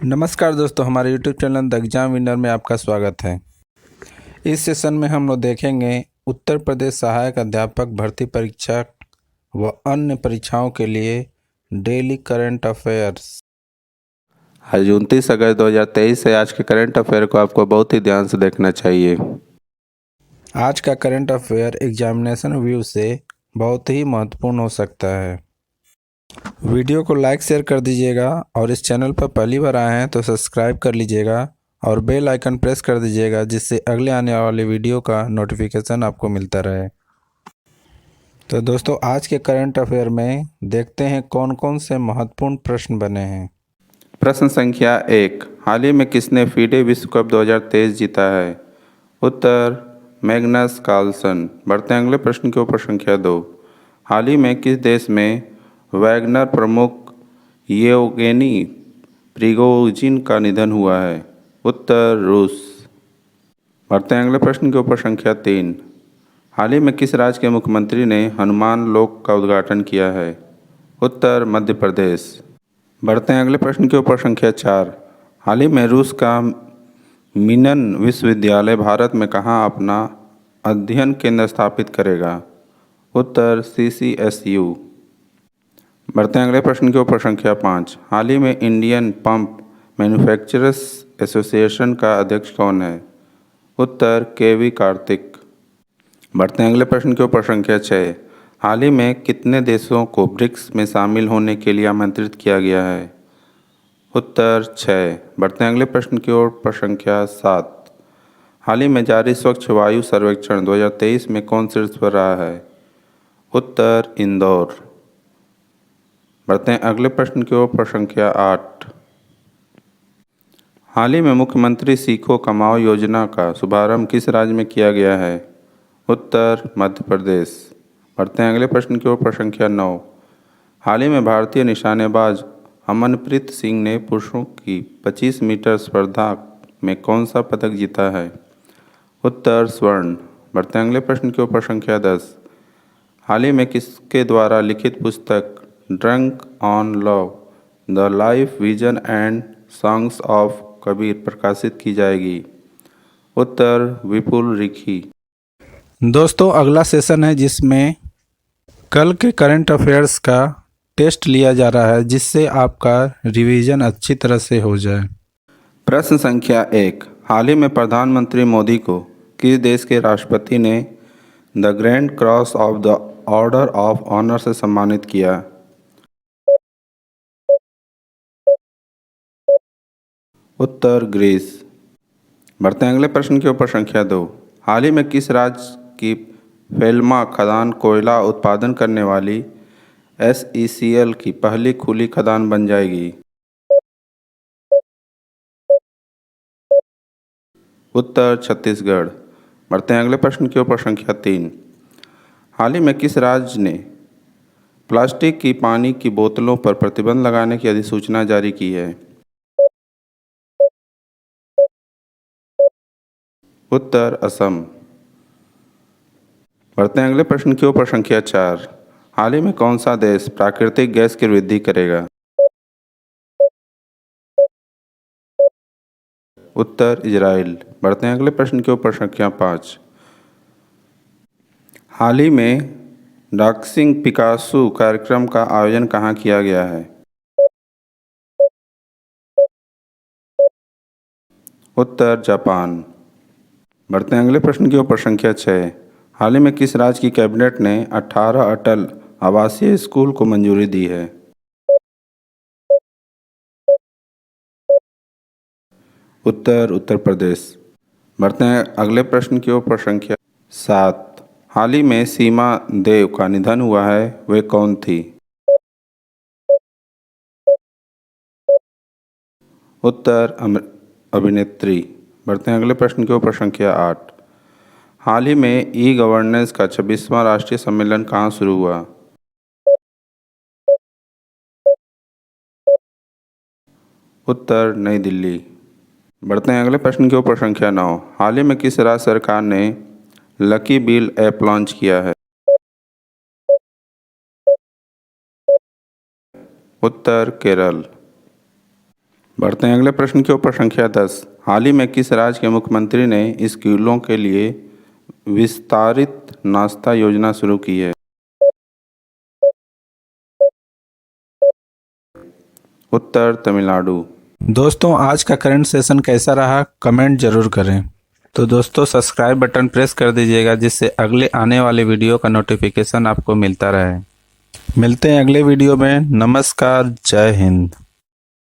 नमस्कार दोस्तों, हमारे YouTube channel the exam winner में आपका स्वागत है। इस सेशन में हम लोग देखेंगे उत्तर प्रदेश सहायक अध्यापक भर्ती परीक्षा व अन्य परीक्षाओं के लिए डेली करंट अफेयर्स। आज 29 अगस्त 2023 है। आज के करंट अफेयर को आपको बहुत ही ध्यान से देखना चाहिए। आज का करंट अफेयर एग्जामिनेशन व्यू से बहुत ही महत्वपूर्ण हो सकता है। वीडियो को लाइक शेयर कर दीजिएगा और इस चैनल पर पहली बार आए हैं तो सब्सक्राइब कर लीजिएगा और बेल आइकन प्रेस कर दीजिएगा, जिससे अगले आने वाले वीडियो का नोटिफिकेशन आपको मिलता रहे। तो दोस्तों, आज के करंट अफेयर में देखते हैं कौन कौन से महत्वपूर्ण प्रश्न बने हैं। प्रश्न संख्या 1, हाल ही में किसने फीडे विश्व कप 2023 जीता है? उत्तर, मैग्नस कार्लसन। बढ़ते हैं अगले प्रश्न के ऊपर। संख्या 2, हाल ही में किस देश में वैगनर प्रमुख येवगेनी प्रिगोजिन का निधन हुआ है? उत्तर, रूस। बढ़ते हैं अगले प्रश्न के ऊपर। संख्या 3, हाल ही में किस राज्य के मुख्यमंत्री ने हनुमान लोक का उद्घाटन किया है? उत्तर, मध्य प्रदेश। बढ़ते हैं अगले प्रश्न के ऊपर। संख्या 4, हाल ही में रूस का मिनन विश्वविद्यालय भारत में कहाँ अपना अध्ययन केंद्र स्थापित करेगा? उत्तर, CCSU। बढ़ते हैं अगले प्रश्न के ऊपर। संख्या 5, हाल ही में इंडियन पंप मैन्युफैक्चरर्स एसोसिएशन का अध्यक्ष कौन है? उत्तर, KV कार्तिक। बढ़ते हैं अगले प्रश्न के ऊपर। संख्या 6, हाल ही में कितने देशों को ब्रिक्स में शामिल होने के लिए आमंत्रित किया गया है? उत्तर, 6। बढ़ते हैं अगले प्रश्न की ओर पर। संख्या 7, हाल ही में जारी स्वच्छ वायु सर्वेक्षण 2023 में कौन शीर्ष पर रहा है? उत्तर, इंदौर। बढ़ते हैं अगले प्रश्न की ओर पर। संख्या 8, हाल ही में मुख्यमंत्री सीखो कमाओ योजना का शुभारंभ किस राज्य में किया गया है? उत्तर, मध्य प्रदेश। बढ़ते हैं अगले प्रश्न की ओर पर। संख्या 9, हाल ही में भारतीय निशानेबाज अमनप्रीत सिंह ने पुरुषों की 25 मीटर स्पर्धा में कौन सा पदक जीता है? उत्तर, स्वर्ण। बढ़ते हैं अगले प्रश्न के ऊपर। संख्या 10, हाल ही में किसके द्वारा लिखित पुस्तक drunk on love the life vision and songs of Kabir प्रकाशित की जाएगी? उत्तर, विपुल रिखी। दोस्तों, अगला सेशन है जिसमें कल के करंट अफेयर्स का टेस्ट लिया जा रहा है, जिससे आपका रिवीजन अच्छी तरह से हो जाए। प्रश्न संख्या 1, हाल ही में प्रधानमंत्री मोदी को किस देश के राष्ट्रपति ने the grand cross of the order of honour से सम्मानित किया? उत्तर, ग्रीस। बढ़ते हैं अगले प्रश्न के ऊपर। संख्या 2, हाल ही में किस राज्य की फेल्मा खदान कोयला उत्पादन करने वाली SECL की पहली खुली खदान बन जाएगी? उत्तर, छत्तीसगढ़। बढ़ते हैं अगले प्रश्न के ऊपर। संख्या 3, हाल ही में किस राज्य ने प्लास्टिक की पानी की बोतलों पर प्रतिबंध लगाने की अधिसूचना जारी की है? उत्तर, असम। बढ़ते हैं अगले प्रश्न के ऊपर। संख्या 4, हाल ही में कौन सा देश प्राकृतिक गैस की वृद्धि करेगा? उत्तर, इजराइल। बढ़ते हैं अगले प्रश्न के ऊपर। संख्या 5, हाल ही में डॉक्सिंग पिकासो कार्यक्रम का आयोजन कहाँ किया गया है? उत्तर, जापान। बढ़ते हैं अगले प्रश्न के ऊपर। संख्या 6, हाल ही में किस राज्य की कैबिनेट ने 18 अटल आवासीय स्कूल को मंजूरी दी है? उत्तर, उत्तर प्रदेश। बढ़ते हैं अगले प्रश्न के ऊपर। संख्या 7, हाल ही में सीमा देव का निधन हुआ है, वे कौन थी? उत्तर, अभिनेत्री। बढ़ते हैं अगले प्रश्न के ऊपर। संख्या 8, हाल ही में ई-गवर्नेंस का 26वां राष्ट्रीय सम्मेलन कहाँ शुरू हुआ? उत्तर, नई दिल्ली। बढ़ते हैं अगले प्रश्न के ऊपर। संख्या 9, हाल ही में किस राज्य सरकार ने लकी बिल ऐप लॉन्च किया है? उत्तर, केरल। बढ़ते हैं अगले प्रश्न के ऊपर। संख्या 10, हाल ही में किस राज्य के मुख्यमंत्री ने स्कूलों के लिए विस्तारित नाश्ता योजना शुरू की है? उत्तर तमिलनाडु। दोस्तों, आज का करंट सेशन कैसा रहा कमेंट जरूर करें। तो दोस्तों, सब्सक्राइब बटन प्रेस कर दीजिएगा जिससे अगले आने वाले वीडियो का नोटिफिकेशन आपको मिलता रहे। मिलते हैं अगले वीडियो में। नमस्कार, जय हिंद।